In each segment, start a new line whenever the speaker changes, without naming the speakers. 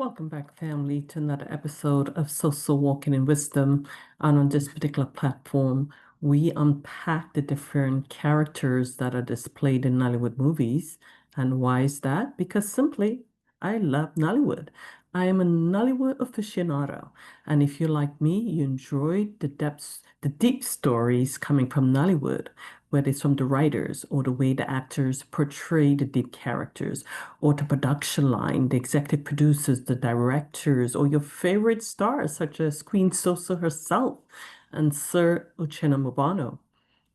Welcome back, family, to another episode of Soso Walking in Wisdom. And on this particular platform, we unpack the different characters that are displayed in Nollywood movies. And why is that? Because simply, I love Nollywood. I am a Nollywood aficionado. And if you're like me, you enjoy the deep stories coming from Nollywood, whether it's from the writers or the way the actors portray the deep characters or the production line, the executive producers, the directors, or your favorite stars such as Queen Soso herself and Sir Uchenna Mbunabo.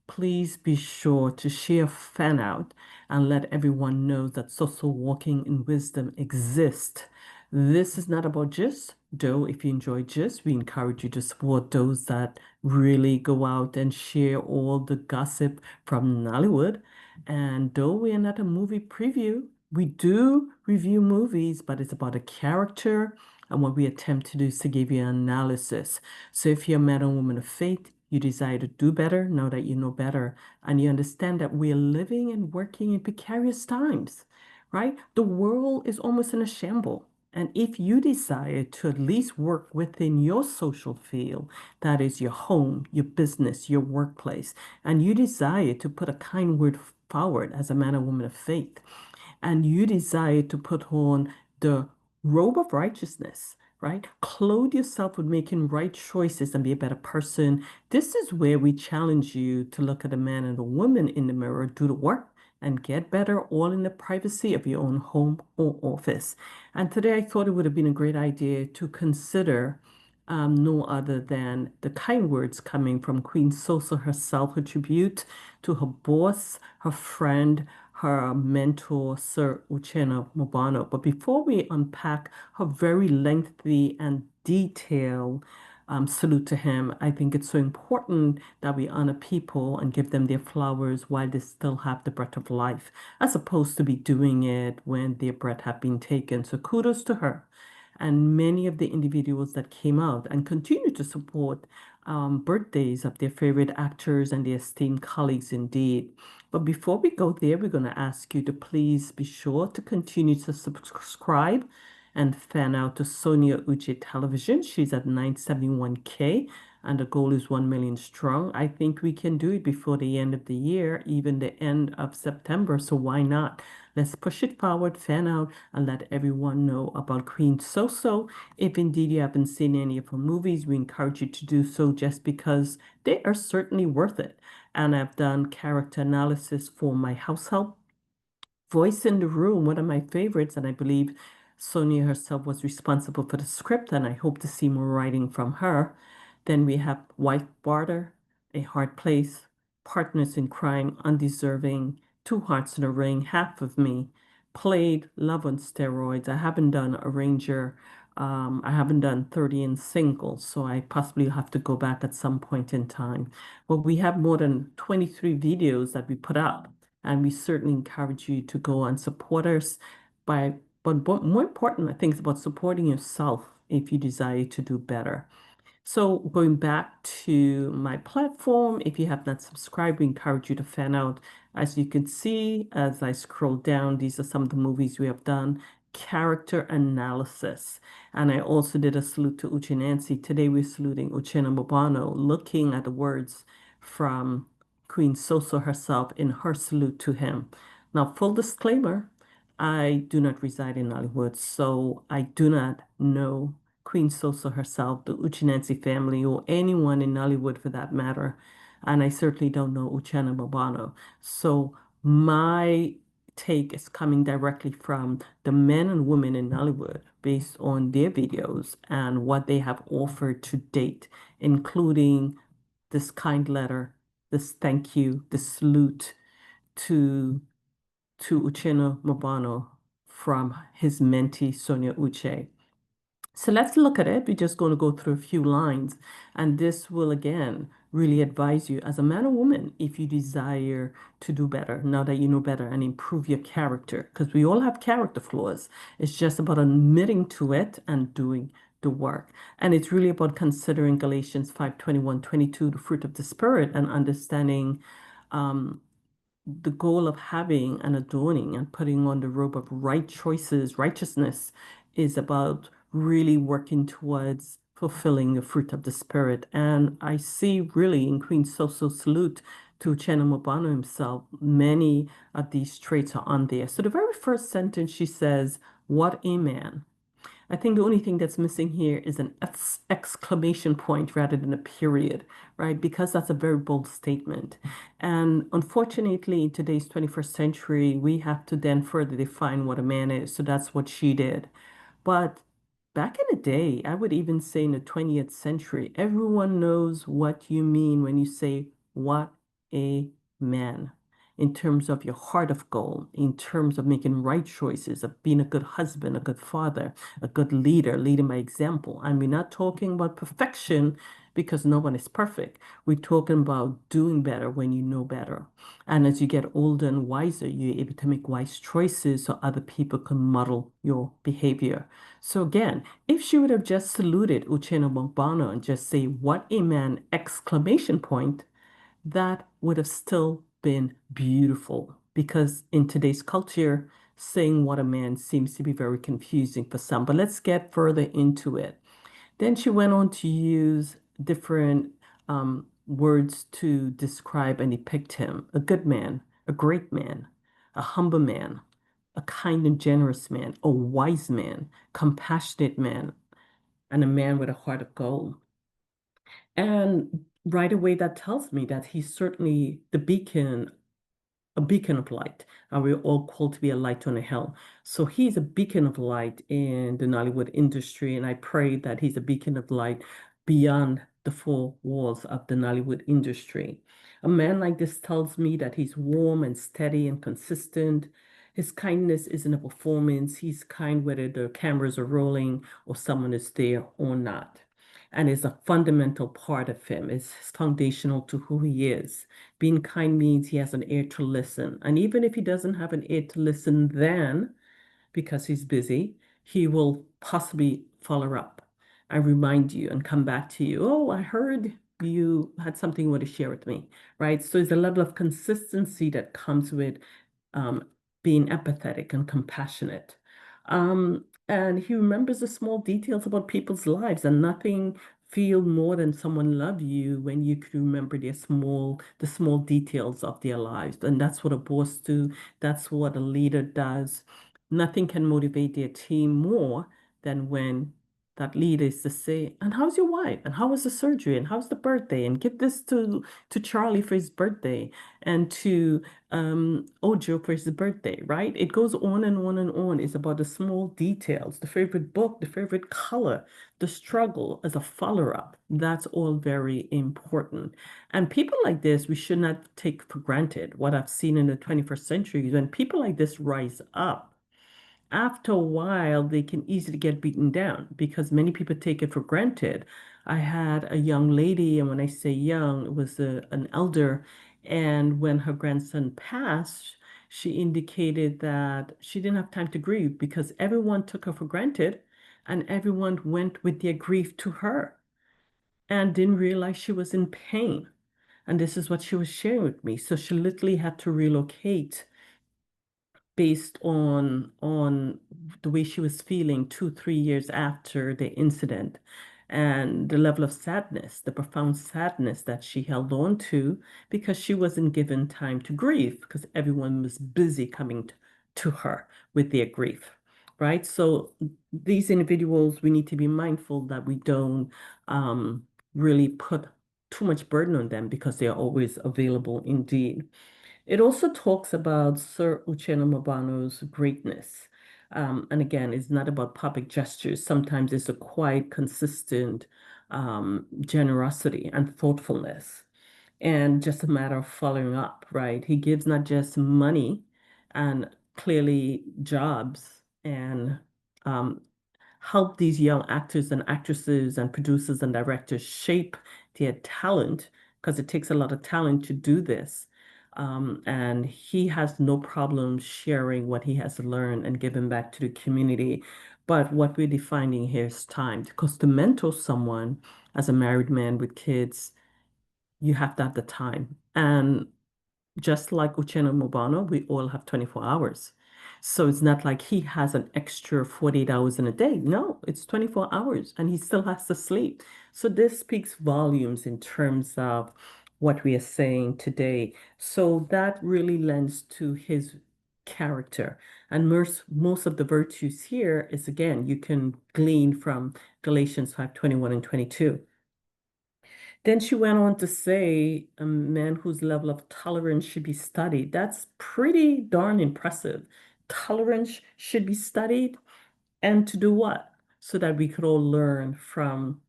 Please be sure to share fan out and let everyone know that Soso Walking in Wisdom exists. This is not about gist, though if you enjoy gist, we encourage you to support those that really go out and share all the gossip from Nollywood. And though we are not a movie preview, we do review movies, but it's about a character. And what we attempt to do is to give you an analysis. So if you're a man or woman of faith, you desire to do better now that you know better, and you understand that we're living and working in precarious times, right? The world is almost in a shamble. And if you desire to at least work within your social field, that is your home, your business, your workplace, and you desire to put a kind word forward as a man or woman of faith, and you desire to put on the robe of righteousness, right? Clothe yourself with making right choices and be a better person. This is where we challenge you to look at a man and a woman in the mirror, do the work, and get better all in the privacy of your own home or office. And today I thought it would have been a great idea to consider no other than the kind words coming from Queen Soso herself, her tribute to her boss, her friend, her mentor, Sir Uchenna Mbunabo. But before we unpack her very lengthy and detailed salute to him, I think it's so important that we honor people and give them their flowers while they still have the breath of life, as opposed to be doing it when their breath have been taken. So kudos to her and many of the individuals that came out and continue to support birthdays of their favorite actors and their esteemed colleagues indeed. But before we go there, we're going to ask you to please be sure to continue to subscribe and fan out to Soniauche Television. She's at 971K and the goal is 1 million strong. I think we can do it before the end of the year, even the end of September. So why not? Let's push it forward, fan out, and let everyone know about Queen Soso. If indeed you haven't seen any of her movies, we encourage you to do so just because they are certainly worth it. And I've done character analysis for my household. Voice in the Room, one of my favorites, and I believe Sonia herself was responsible for the script, and I hope to see more writing from her. Then we have Wife Barter, A Hard Place, Partners in Crime, Undeserving, Two Hearts in a Ring, Half of Me, Played, Love on Steroids. I haven't done a Ranger. I haven't done 30 and Single, so I possibly have to go back at some point in time. But we have more than 23 videos that we put up, and we certainly encourage you to go and support us but more important, I think, is about supporting yourself if you desire to do better. So going back to my platform, if you have not subscribed, we encourage you to fan out. As you can see, as I scroll down, these are some of the movies we have done. Character analysis. And I also did a salute to Uche Nancy. Today we're saluting Uchenna Mbunabo, looking at the words from Queen Soso herself in her salute to him. Now, full disclaimer, I do not reside in Hollywood, so I do not know Queen Soso herself, the Uchenna family, or anyone in Nollywood for that matter. And I certainly don't know Uchenna Mbunabo. So my take is coming directly from the men and women in Nollywood based on their videos and what they have offered to date, including this kind letter, this thank you, this salute to Uchenna Mbunabo from his mentee, Soniauche. So let's look at it. We're just going to go through a few lines, and this will again really advise you as a man or woman if you desire to do better now that you know better and improve your character, because we all have character flaws. It's just about admitting to it and doing the work. And it's really about considering Galatians 5:21-22, the fruit of the Spirit, and understanding the goal of having and adorning and putting on the robe of right choices, righteousness, is about really working towards fulfilling the fruit of the spirit. And I see really in Queen Soso salute to Uchenna Mbunabo himself, many of these traits are on there. So the very first sentence she says, "What a man." I think the only thing that's missing here is an exclamation point rather than a period, right? Because that's a very bold statement. And unfortunately, in today's 21st century, we have to then further define what a man is. So that's what she did. But back in the day, I would even say in the 20th century, everyone knows what you mean when you say, "What a man," in terms of your heart of gold, in terms of making right choices, of being a good husband, a good father, a good leader, leading by example. And we're not talking about perfection because no one is perfect. We're talking about doing better when you know better. And as you get older and wiser, you're able to make wise choices so other people can model your behavior. So again, if she would have just saluted Uchenna Mbunabo and just say, "What a man!" exclamation point, that would have still been beautiful. Because in today's culture, saying "what a man" seems to be very confusing for some. But let's get further into it. Then she went on to use different words to describe and depict him: a good man, a great man, a humble man, a kind and generous man, a wise man, compassionate man, and a man with a heart of gold. And right away, that tells me that he's certainly the beacon, a beacon of light. And we're all called to be a light on a hill. So he's a beacon of light in the Nollywood industry. And I pray that he's a beacon of light beyond the four walls of the Nollywood industry. A man like this tells me that he's warm and steady and consistent. His kindness isn't a performance. He's kind whether the cameras are rolling or someone is there or not. And is a fundamental part of him. It's foundational to who he is. Being kind means he has an ear to listen. And even if he doesn't have an ear to listen then, because he's busy, he will possibly follow up and remind you and come back to you. "Oh, I heard you had something you want to share with me," right? So there's a level of consistency that comes with um, being empathetic and compassionate. And he remembers the small details about people's lives, and nothing feel more than someone love you when you can remember the small details of their lives. And that's what a boss do. That's what a leader does. Nothing can motivate their team more than when that leader is to say, "And how's your wife? And how was the surgery? And how's the birthday? And give this to Charlie for his birthday, and to Ojo for his birthday," right? It goes on and on and on. It's about the small details, the favorite book, the favorite color, the struggle as a follow-up. That's all very important. And people like this, we should not take for granted. What I've seen in the 21st century is when people like this rise up, after a while, they can easily get beaten down because many people take it for granted. I had a young lady, and when I say young, it was an elder. And when her grandson passed, she indicated that she didn't have time to grieve because everyone took her for granted and everyone went with their grief to her and didn't realize she was in pain. And this is what she was sharing with me. So she literally had to relocate based on the way she was feeling 2, 3 years after the incident and the level of sadness, the profound sadness that she held on to because she wasn't given time to grieve because everyone was busy coming to her with their grief, right? So these individuals, we need to be mindful that we don't really put too much burden on them because they are always available indeed. It also talks about Sir Uchenna Mbanubo's greatness. And again, it's not about public gestures. Sometimes it's a quiet, consistent generosity and thoughtfulness, and just a matter of following up, right? He gives not just money and clearly jobs and um, help these young actors and actresses and producers and directors shape their talent because it takes a lot of talent to do this. And he has no problem sharing what he has learned and giving back to the community. But what we're defining here is time because to mentor someone as a married man with kids, you have to have the time. And just like Uchenna Mbunabo, we all have 24 hours. So it's not like he has an extra 48 hours in a day. No, it's 24 hours and he still has to sleep. So this speaks volumes in terms of what we are saying today. So that really lends to his character. And most of the virtues here is again, you can glean from Galatians 5:21 and 22. Then she went on to say a man whose level of tolerance should be studied. That's pretty darn impressive. Tolerance should be studied, and to do what? So that we could all learn from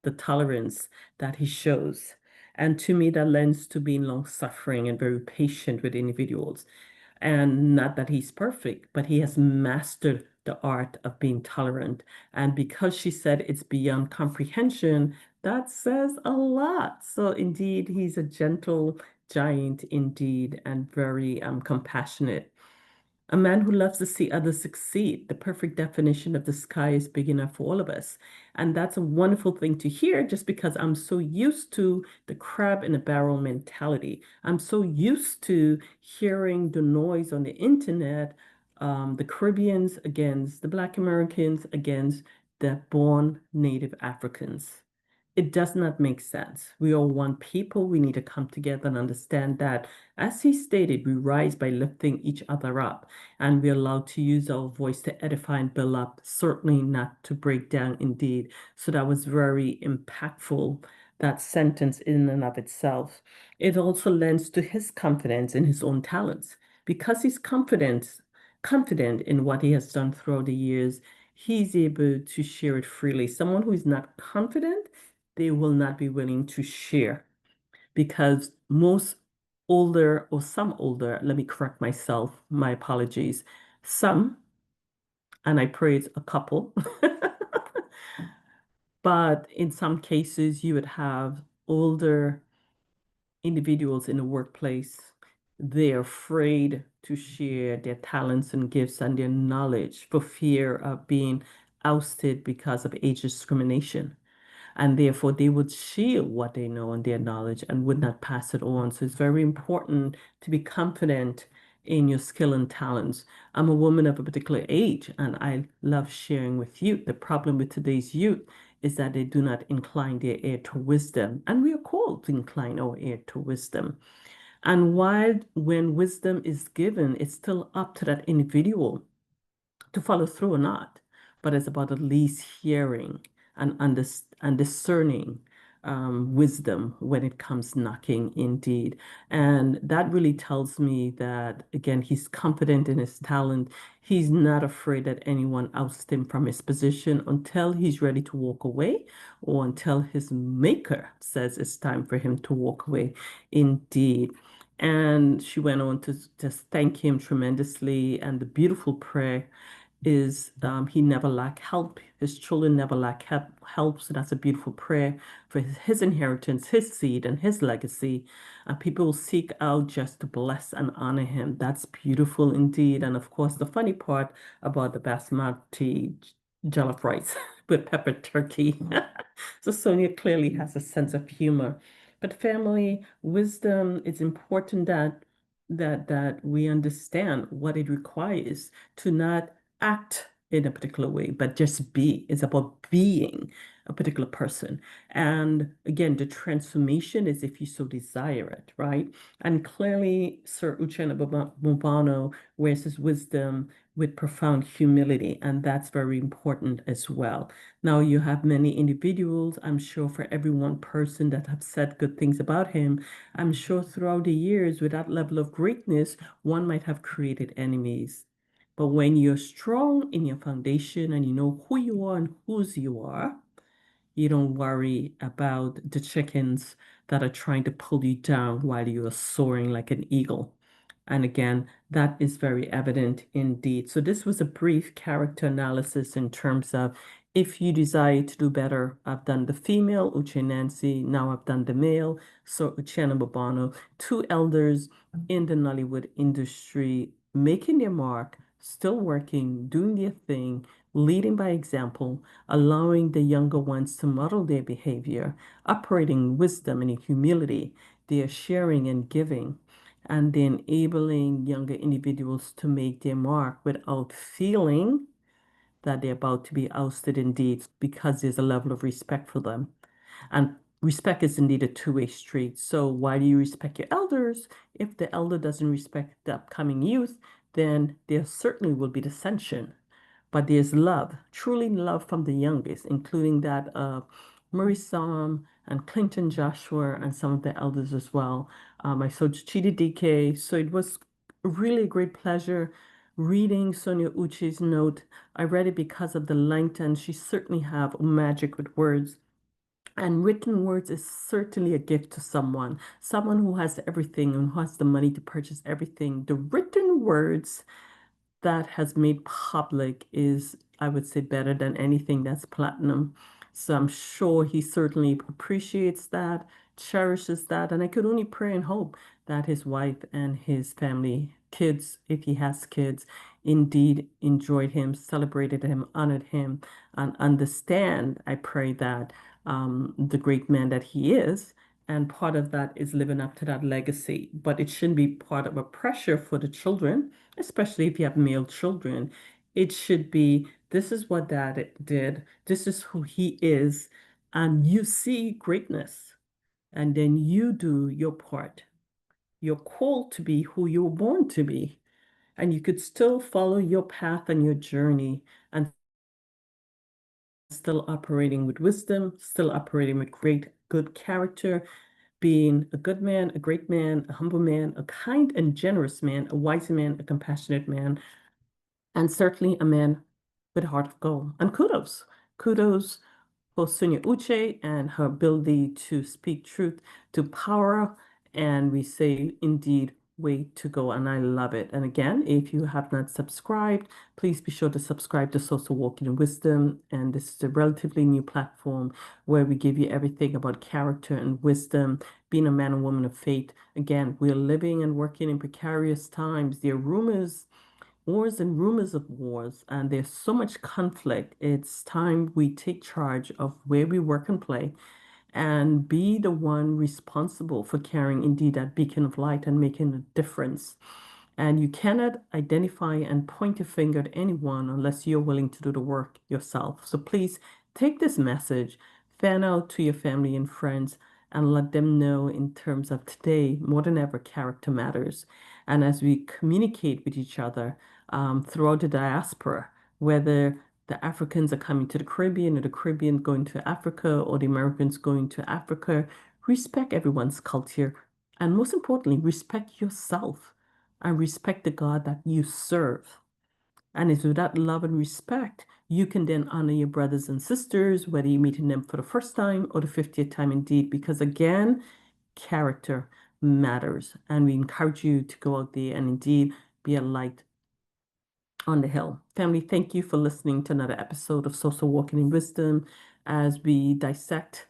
the tolerance that he shows. And to me, that lends to being long-suffering and very patient with individuals. And not that he's perfect, but he has mastered the art of being tolerant. And because she said it's beyond comprehension, that says a lot. So indeed, he's a gentle giant indeed, and very compassionate. A man who loves to see others succeed. The perfect definition of the sky is big enough for all of us. And that's a wonderful thing to hear just because I'm so used to the crab in a barrel mentality. I'm so used to hearing the noise on the internet, the Caribbeans against the Black Americans against the born native Africans. It does not make sense. We are one people. We need to come together and understand that, as he stated, we rise by lifting each other up, and we're allowed to use our voice to edify and build up, certainly not to break down, indeed. So that was very impactful, that sentence in and of itself. It also lends to his confidence in his own talents. Because he's confident in what he has done throughout the years, he's able to share it freely. Someone who is not confident, they will not be willing to share because most older or some older, let me correct myself, my apologies, some, and I pray it's a couple, but in some cases you would have older individuals in the workplace. They're afraid to share their talents and gifts and their knowledge for fear of being ousted because of age discrimination. And therefore they would shield what they know and their knowledge and would not pass it on. So it's very important to be confident in your skill and talents. I'm a woman of a particular age and I love sharing with youth. The problem with today's youth is that they do not incline their ear to wisdom, and we are called to incline our ear to wisdom. And while when wisdom is given, it's still up to that individual to follow through or not, but it's about at least hearing and discerning wisdom when it comes knocking, indeed. And that really tells me that, again, he's confident in his talent. He's not afraid that anyone ousts him from his position until he's ready to walk away or until his maker says it's time for him to walk away, indeed. And she went on to just thank him tremendously. And the beautiful prayer is he never lack help. His children never lack help. So that's a beautiful prayer for his inheritance, his seed, and his legacy. And people will seek out just to bless and honor him. That's beautiful indeed. And of course, the funny part about the basmati jollof rice with pepper turkey. So Sonia clearly has a sense of humor. But family wisdom, it's important that we understand what it requires to not act in a particular way, but just be. It's about being a particular person. And again, the transformation is if you so desire it, right? And clearly, Sir Uchenna Mbunabo wears his wisdom with profound humility, and that's very important as well. Now, you have many individuals, I'm sure for every one person that have said good things about him, I'm sure throughout the years, with that level of greatness, one might have created enemies. But when you're strong in your foundation and you know who you are and whose you are, you don't worry about the chickens that are trying to pull you down while you are soaring like an eagle. And again, that is very evident indeed. So this was a brief character analysis in terms of if you desire to do better. I've done the female, Uche Nancy. Now I've done the male, so Uchenna Mbunabo, two elders in the Nollywood industry, making their mark, still working, doing their thing, leading by example, allowing the younger ones to model their behavior, operating wisdom and in humility. They are sharing and giving. and the enabling younger individuals to make their mark without feeling that they're about to be ousted indeed, because there's a level of respect for them. And respect is indeed a two-way street. So why do you respect your elders? If the elder doesn't respect the upcoming youth, then there certainly will be dissension. But there's love, truly love from the youngest, including that of Murray Sam and Clinton Joshua and some of the elders as well. I saw Chidi DK, so it was really a great pleasure reading Soniauche's note. I read it because of the length, and she certainly have magic with words. And written words is certainly a gift to someone who has everything and who has the money to purchase everything. The written words that has made public is, I would say, better than anything that's platinum. So I'm sure he certainly appreciates that, cherishes that, and I could only pray and hope that his wife and his family, kids, if he has kids, indeed enjoyed him, celebrated him, honored him, and understand, I pray that the great man that he is. And part of that is living up to that legacy. But it shouldn't be part of a pressure for the children, especially if you have male children. It should be, this is what dad did, this is who he is, and you see greatness, and then you do your part. You're called to be who you were born to be, and you could still follow your path and your journey and still operating with wisdom, still operating with great, good character, being a good man, a great man, a humble man, a kind and generous man, a wise man, a compassionate man, and certainly a man with a heart of gold. And kudos, kudos for Soniauche and her ability to speak truth to power. And we say, indeed, way to go. And I love it. And again, if you have not subscribed, please be sure to subscribe to Social Walking in Wisdom. And this is a relatively new platform where we give you everything about character and wisdom, being a man and woman of faith. Again, we're living and working in precarious times. There are rumors, wars and rumors of wars, and there's so much conflict. It's time we take charge of where we work and play and be the one responsible for carrying indeed that beacon of light and making a difference. And you cannot identify and point a finger at anyone unless you're willing to do the work yourself. So please take this message, fan out to your family and friends, and let them know in terms of today, more than ever, character matters. And as we communicate with each other throughout the diaspora, whether the Africans are coming to the Caribbean or the Caribbean going to Africa or the Americans going to Africa, respect everyone's culture. And most importantly, respect yourself and respect the God that you serve. And it's with that love and respect, you can then honor your brothers and sisters, whether you're meeting them for the first time or the 50th time indeed, because again, character matters. And we encourage you to go out there and indeed be a light on the hill. Family, thank you for listening to another episode of Social Walking in Wisdom as we dissect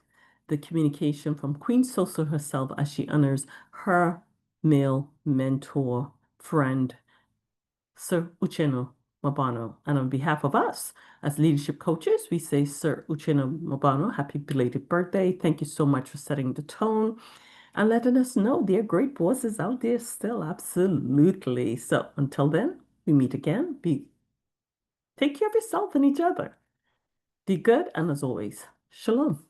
the communication from Queen Soso herself as she honors her male mentor, friend, Sir Uchenna Mbunabo. And on behalf of us as leadership coaches, we say, Sir Uchenna Mbunabo, happy belated birthday. Thank you so much for setting the tone and letting us know there are great bosses out there still. Absolutely. So until then, we meet again. Take care of yourself and each other. Be good, and as always, shalom.